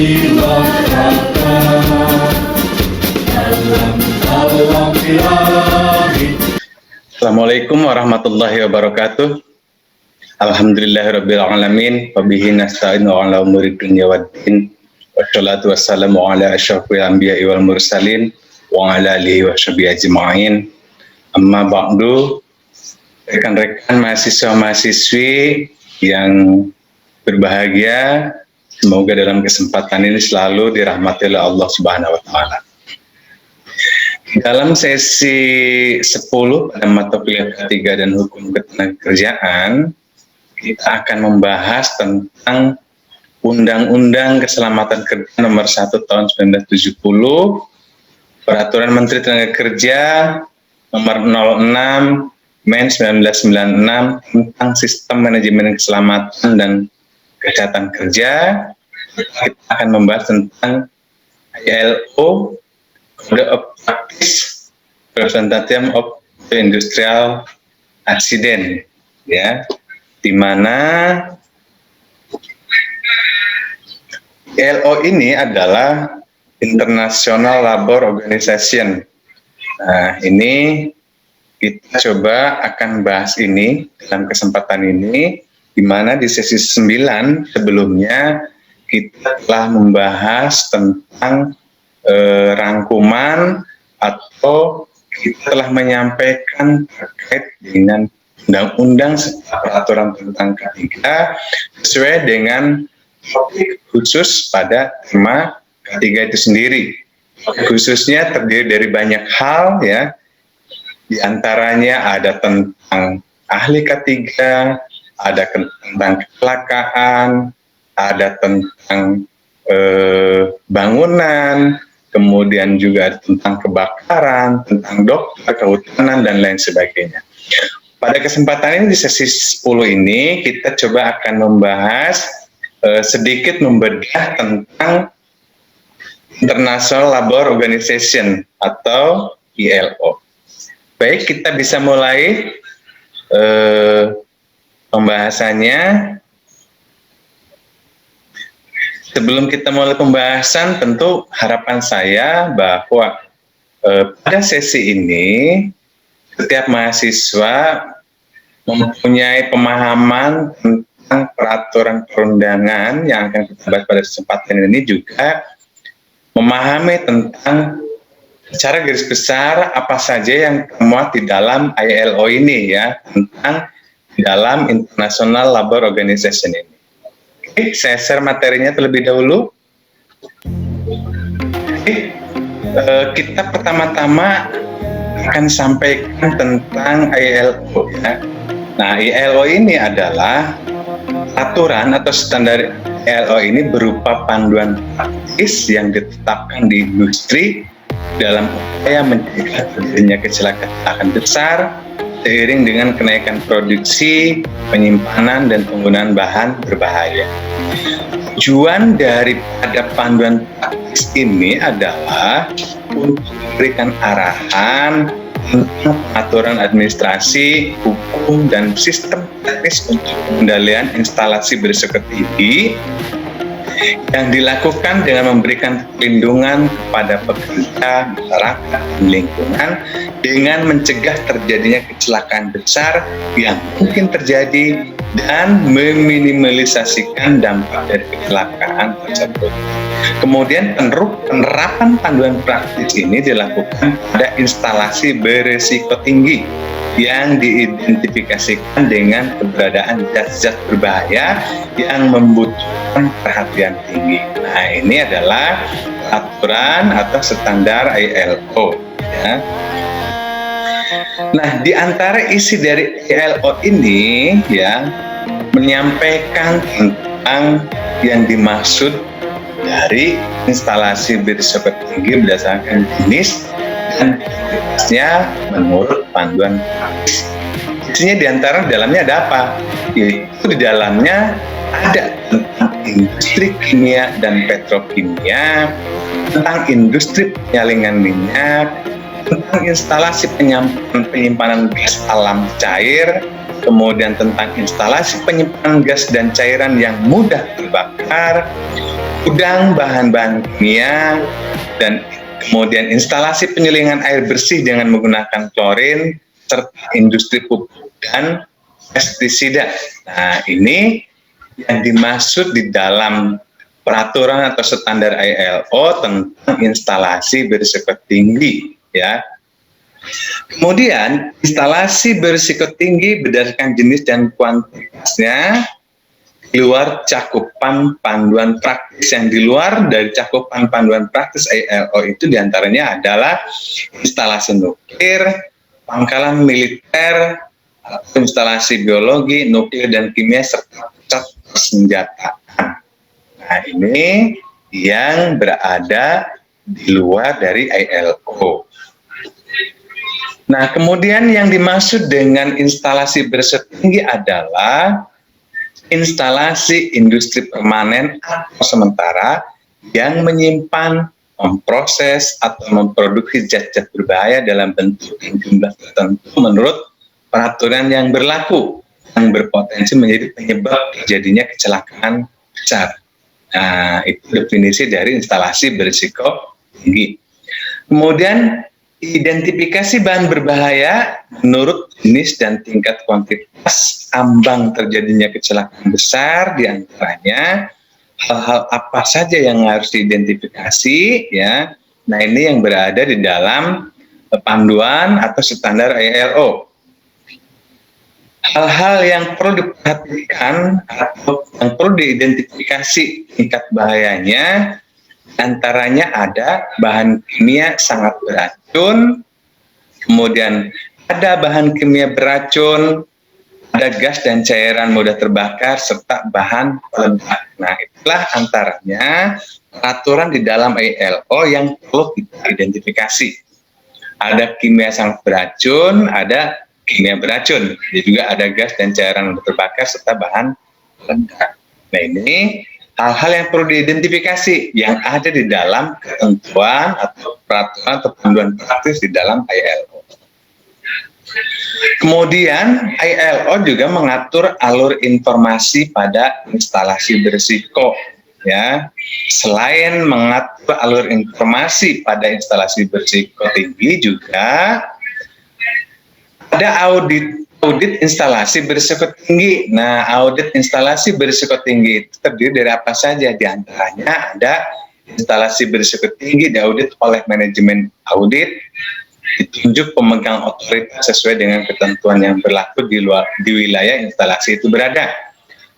Marilah kata dalam Al-Ilahi. Assalamualaikum warahmatullahi wabarakatuh. Alhamdulillahirabbil alamin wa bihi nasta'inu ala umuri dunya waddin. Wassalatu wassalamu ala asyrafil anbiya'i wal mursalin wa ala alihi washabihi ajma'in. Amma ba'du, rekan-rekan mahasiswa-mahasiswi yang berbahagia, semoga dalam kesempatan ini selalu dirahmati oleh Allah Subhanahu wa taala. Dalam sesi 10 pada mata kuliah ketiga dan hukum ketenagakerjaan, kita akan membahas tentang Undang-Undang Keselamatan Kerja Nomor 1 Tahun 1970, Peraturan Menteri Tenaga Nomor 06 Men 1996 tentang Sistem Manajemen Keselamatan dan Kesehatan Kerja. Kita akan membahas tentang ILO Code of Practice Representative of the Industrial Accident, ya, di mana ILO ini adalah International Labour Organization. Nah, ini kita coba akan bahas ini dalam kesempatan ini, di mana di sesi 9 sebelumnya kita telah membahas tentang rangkuman atau kita telah menyampaikan terkait dengan undang-undang serta peraturan tentang K3 sesuai dengan topik khusus pada tema K3 itu sendiri. Khususnya terdiri dari banyak hal, ya. Di antaranya ada tentang ahli K3, ada tentang kecelakaan, ada tentang bangunan, kemudian juga tentang kebakaran, tentang dokter, kehutanan, dan lain sebagainya. Pada kesempatan ini di sesi 10 ini kita coba akan membahas sedikit membedah tentang International Labour Organization atau ILO. Baik, kita bisa mulai pembahasannya. Sebelum kita mulai pembahasan, tentu harapan saya bahwa pada sesi ini setiap mahasiswa mempunyai pemahaman tentang peraturan perundangan yang akan kita bahas pada kesempatan ini, juga memahami tentang secara garis besar apa saja yang termuat di dalam ILO ini, ya, tentang di dalam International Labour Organization ini. Oke, saya share materinya terlebih dahulu. Oke, kita pertama-tama akan sampaikan tentang ILO, ya. Nah, ILO ini adalah aturan atau standar. ILO ini berupa panduan praktis yang ditetapkan di industri dalam upaya mencegah terjadinya kecelakaan besar seiring dengan kenaikan produksi, penyimpanan, dan penggunaan bahan berbahaya. Tujuan daripada panduan praktis ini adalah untuk memberikan arahan tentang aturan administrasi, hukum, dan sistem teknis untuk pengendalian instalasi berisiko tinggi yang dilakukan dengan memberikan perlindungan kepada pekerja, masyarakat, dan lingkungan dengan mencegah terjadinya kecelakaan besar yang mungkin terjadi dan meminimalisasikan dampak dari kecelakaan tersebut. Kemudian penerapan panduan praktis ini dilakukan pada instalasi berisiko tinggi yang diidentifikasikan dengan keberadaan zat-zat berbahaya yang membutuhkan perhatian tinggi. Nah, ini adalah aturan atau standar ILO, ya. Nah, di antara isi dari ILO ini, ya, menyampaikan tentang yang dimaksud dari instalasi berisiko tinggi berdasarkan jenis dan aktivitasnya menurut panduan praktis. Isinya di antara dalamnya ada apa? Yaitu di dalamnya ada tentang industri kimia dan petrokimia, tentang industri penyalingan minyak, tentang instalasi penyimpanan gas alam cair, kemudian tentang instalasi penyimpanan gas dan cairan yang mudah terbakar, gudang bahan-bahan kimia, dan kemudian instalasi penyulingan air bersih dengan menggunakan klorin, serta industri pupuk dan pestisida. Nah, ini yang dimaksud di dalam peraturan atau standar ILO tentang instalasi berisiko tinggi, ya. Kemudian, instalasi berisiko tinggi berdasarkan jenis dan kuantitasnya di luar cakupan panduan praktis. Yang di luar dari cakupan panduan praktis ILO itu diantaranya adalah instalasi nuklir, pangkalan militer, instalasi biologi, nuklir dan kimia, serta pusat persenjataan. Nah, ini yang berada di luar dari ILO. Nah, kemudian yang dimaksud dengan instalasi berisiko tinggi adalah instalasi industri permanen atau sementara yang menyimpan, memproses, atau memproduksi zat-zat berbahaya dalam bentuk dan jumlah tertentu menurut peraturan yang berlaku, yang berpotensi menjadi penyebab terjadinya kecelakaan besar. Nah, itu definisi dari instalasi berisiko tinggi. Kemudian, identifikasi bahan berbahaya menurut jenis dan tingkat kuantitas ambang terjadinya kecelakaan besar, diantaranya hal-hal apa saja yang harus diidentifikasi, ya. Nah, ini yang berada di dalam panduan atau standar ILO. Hal-hal yang perlu diperhatikan atau yang perlu diidentifikasi tingkat bahayanya, antaranya ada bahan kimia sangat beracun, kemudian ada bahan kimia beracun, ada gas dan cairan mudah terbakar, serta bahan peledak. Nah, itulah antaranya peraturan di dalam ILO yang perlu kita identifikasi. Ada kimia sangat beracun, ada kimia beracun, juga ada gas dan cairan mudah terbakar, serta bahan peledak. Nah, ini hal-hal yang perlu diidentifikasi yang ada di dalam ketentuan atau peraturan atau panduan praktis di dalam ILO. Kemudian ILO juga mengatur alur informasi pada instalasi berisiko, ya. Selain mengatur alur informasi pada instalasi berisiko tinggi, juga ada audit instalasi berisiko tinggi. Nah, audit instalasi berisiko tinggi itu terdiri dari apa saja? Di antaranya ada instalasi berisiko tinggi diaudit oleh manajemen audit, ditunjuk pemegang otoritas sesuai dengan ketentuan yang berlaku di wilayah instalasi itu berada.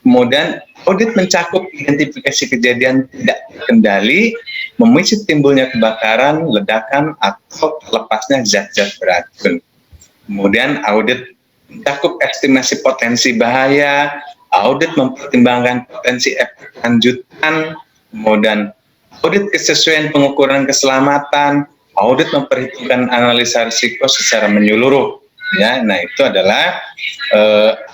Kemudian, audit mencakup identifikasi kejadian tidak terkendali, memicu timbulnya kebakaran, ledakan, atau terlepasnya zat-zat beracun. Kemudian, audit mencakup estimasi potensi bahaya, audit mempertimbangkan potensi efek lanjutan, kemudian audit kesesuaian pengukuran keselamatan, audit memperhitungkan analisa risiko secara menyeluruh. Ya, nah itu adalah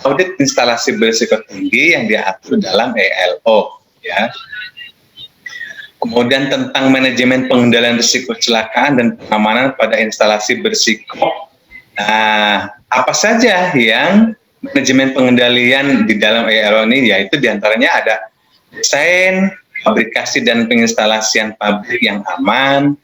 audit instalasi berisiko tinggi yang diatur dalam ILO. Ya. Kemudian tentang manajemen pengendalian risiko kecelakaan dan pengamanan pada instalasi berisiko. Nah, apa saja yang manajemen pengendalian di dalam ILO ini, yaitu diantaranya ada desain, fabrikasi dan penginstalasian pabrik yang aman,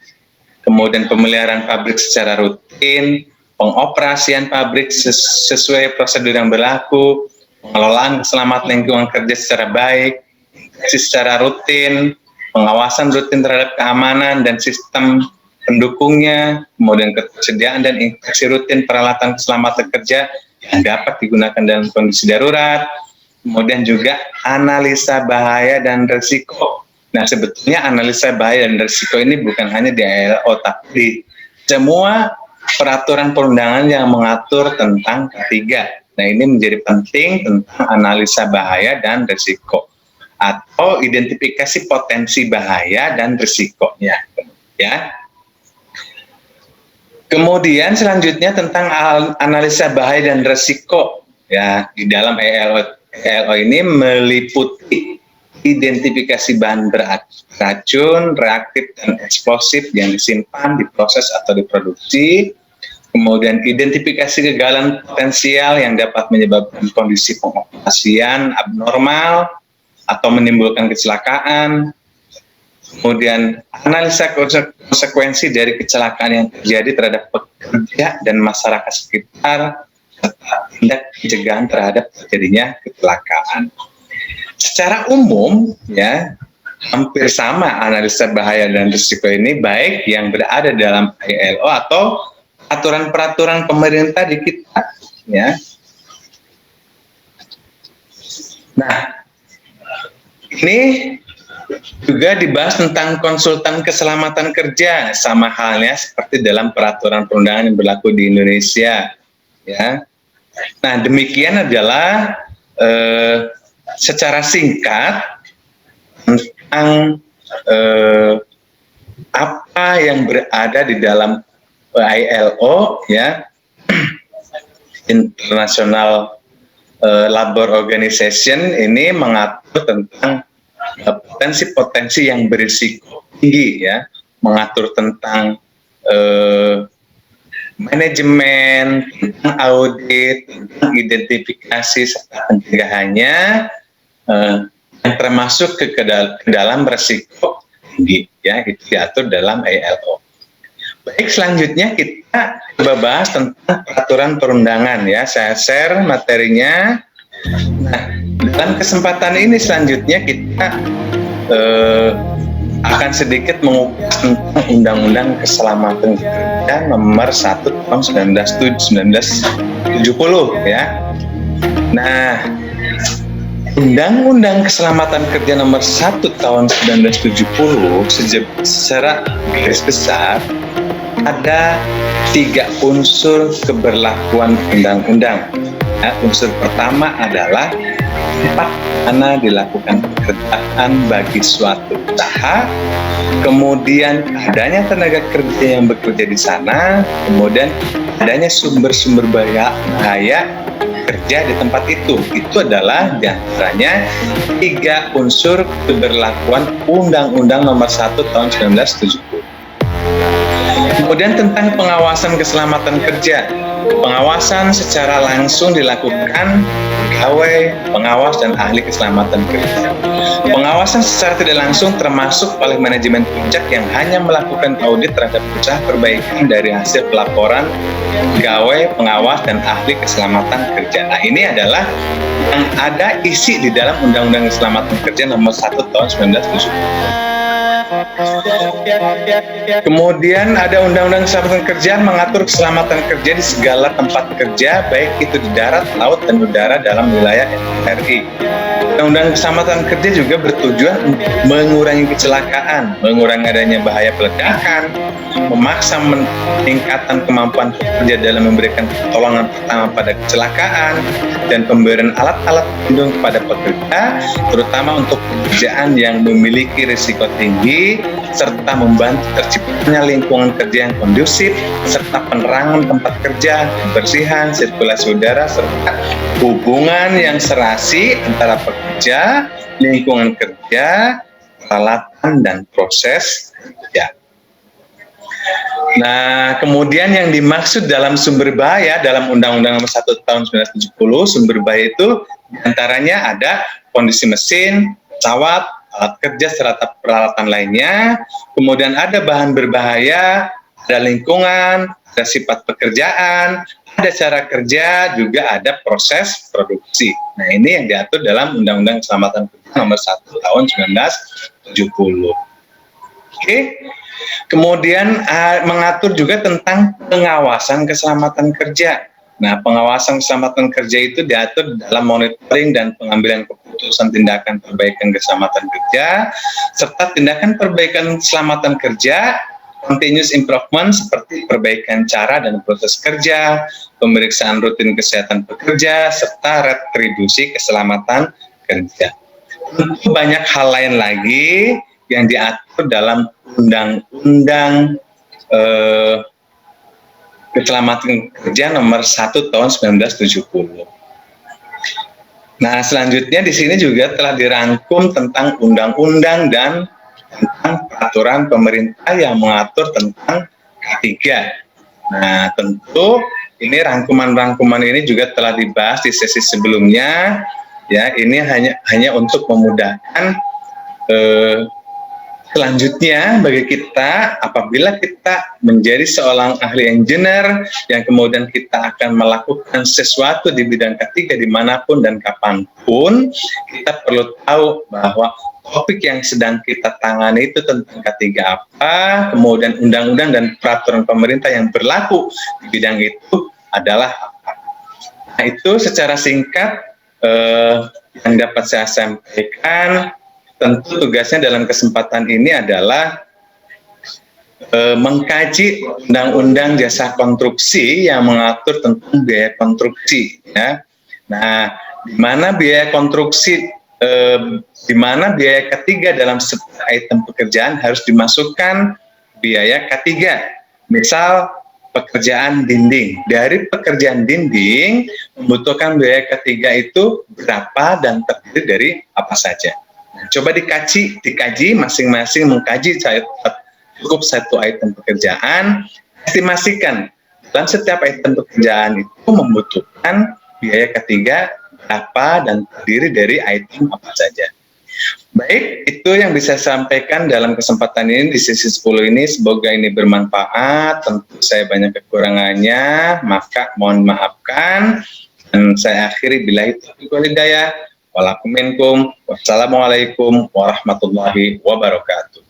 kemudian pemeliharaan pabrik secara rutin, pengoperasian pabrik sesuai prosedur yang berlaku, pengelolaan keselamatan lingkungan kerja secara baik, inspeksi secara rutin, pengawasan rutin terhadap keamanan dan sistem pendukungnya, kemudian ketersediaan dan inspeksi rutin peralatan keselamatan kerja yang dapat digunakan dalam kondisi darurat, kemudian juga analisa bahaya dan risiko. Nah, sebetulnya analisa bahaya dan risiko ini bukan hanya di ILO, tapi di semua peraturan perundangan yang mengatur tentang K3. Nah, ini menjadi penting tentang analisa bahaya dan risiko atau identifikasi potensi bahaya dan risikonya, ya. Kemudian selanjutnya tentang analisa bahaya dan risiko, ya, di dalam ILO ini meliputi identifikasi bahan beracun, reaktif dan eksplosif yang disimpan, diproses atau diproduksi, kemudian identifikasi kegagalan potensial yang dapat menyebabkan kondisi pengoperasian abnormal atau menimbulkan kecelakaan, kemudian analisa konsekuensi dari kecelakaan yang terjadi terhadap pekerja dan masyarakat sekitar, serta tindak pencegahan terhadap terjadinya kecelakaan. Secara umum, ya, hampir sama analisa bahaya dan risiko ini, baik yang berada dalam ILO atau aturan-peraturan pemerintah di kita, ya. Nah, ini juga dibahas tentang konsultan keselamatan kerja, sama halnya seperti dalam peraturan perundangan yang berlaku di Indonesia, ya. Nah, demikian adalah secara singkat tentang apa yang berada di dalam ILO, ya, International Labor Organization, ini mengatur tentang potensi-potensi yang berisiko tinggi, ya, mengatur tentang manajemen, tentang audit, tentang identifikasi serta pencegahannya, yang termasuk ke dalam resiko tinggi, ya, itu diatur dalam ILO. Baik, selanjutnya kita coba bahas tentang peraturan perundangan, ya. Saya share materinya. Nah, dalam kesempatan ini selanjutnya kita akan sedikit mengupas tentang Undang-Undang Keselamatan Kerja Nomor 1 Tahun 1970, ya. Nah, Undang-Undang Keselamatan Kerja Nomor 1 Tahun 1970 secara garis besar ada 3 unsur keberlakuan undang-undang. Nah, unsur pertama adalah tempat mana dilakukan pekerjaan bagi suatu usaha, kemudian adanya tenaga kerja yang bekerja di sana, kemudian adanya sumber-sumber bahaya kerja di tempat itu. Itu adalah diantaranya 3 unsur keberlakuan Undang-Undang Nomor 1 Tahun 1970. Kemudian tentang pengawasan keselamatan kerja. Pengawasan secara langsung dilakukan pegawai, pengawas, dan ahli keselamatan kerja. Pengawasan secara tidak langsung termasuk oleh manajemen puncak yang hanya melakukan audit terhadap usaha perbaikan dari hasil pelaporan pegawai, pengawas, dan ahli keselamatan kerja. Nah, ini adalah yang ada isi di dalam Undang-Undang Keselamatan Kerja Nomor 1 Tahun 1970. Kemudian ada Undang-Undang Keselamatan Kerja mengatur keselamatan kerja di segala tempat kerja, baik itu di darat, laut, dan udara dalam wilayah RI. Undang-Undang Keselamatan Kerja juga bertujuan untuk mengurangi kecelakaan, mengurangi adanya bahaya peledakan, memaksa peningkatan kemampuan pekerja dalam memberikan pertolongan pertama pada kecelakaan, dan pemberian alat-alat pelindung kepada pekerja, terutama untuk pekerjaan yang memiliki risiko tinggi, serta membantu terciptanya lingkungan kerja yang kondusif, serta penerangan tempat kerja, kebersihan, sirkulasi udara, serta hubungan yang serasi antara pekerja, lingkungan kerja, peralatan, dan proses kerja. Nah, kemudian yang dimaksud dalam sumber bahaya dalam Undang-Undang Nomor 1 Tahun 1970, sumber bahaya itu diantaranya ada kondisi mesin, pesawat, alat kerja, serta peralatan lainnya. Kemudian ada bahan berbahaya, ada lingkungan, ada sifat pekerjaan, ada cara kerja, juga ada proses produksi. Nah, ini yang diatur dalam Undang-Undang Keselamatan Kerja Nomor 1 Tahun 1970. Oke. Kemudian mengatur juga tentang pengawasan keselamatan kerja. Nah, pengawasan keselamatan kerja itu diatur dalam monitoring dan pengambilan keputusan tindakan perbaikan keselamatan kerja, serta tindakan perbaikan keselamatan kerja, continuous improvement seperti perbaikan cara dan proses kerja, pemeriksaan rutin kesehatan pekerja, serta retribusi keselamatan kerja. Tentu banyak hal lain lagi yang diatur dalam Undang-Undang Keselamatan Kerja Nomor 1 Tahun 1970. Nah, selanjutnya di sini juga telah dirangkum tentang undang-undang dan tentang peraturan pemerintah yang mengatur tentang K3. Nah, tentu ini rangkuman-rangkuman ini juga telah dibahas di sesi sebelumnya. Ya, ini hanya untuk memudahkan Selanjutnya, bagi kita, apabila kita menjadi seorang ahli engineer yang kemudian kita akan melakukan sesuatu di bidang ketiga dimanapun dan kapanpun, kita perlu tahu bahwa topik yang sedang kita tangani itu tentang ketiga apa, kemudian undang-undang dan peraturan pemerintah yang berlaku di bidang itu adalah apa. Nah, itu secara singkat yang dapat saya sampaikan. Tentu tugasnya dalam kesempatan ini adalah mengkaji undang-undang jasa konstruksi yang mengatur tentang biaya konstruksi. Ya. Nah, di mana biaya konstruksi, di mana biaya ketiga dalam setiap item pekerjaan harus dimasukkan biaya ketiga. Misal pekerjaan dinding. Dari pekerjaan dinding membutuhkan biaya ketiga itu berapa dan terdiri dari apa saja. Coba dikaji masing-masing mengkaji cukup satu item pekerjaan, estimasikan dalam setiap item pekerjaan itu membutuhkan biaya ketiga berapa dan terdiri dari item apa saja. Baik, itu yang bisa saya sampaikan dalam kesempatan ini di sesi 10 ini. Semoga ini bermanfaat. Tentu saya banyak kekurangannya, maka mohon maafkan. Dan saya akhiri billahi taufiq wal hidayah. Wassalamualaikum warahmatullahi wabarakatuh.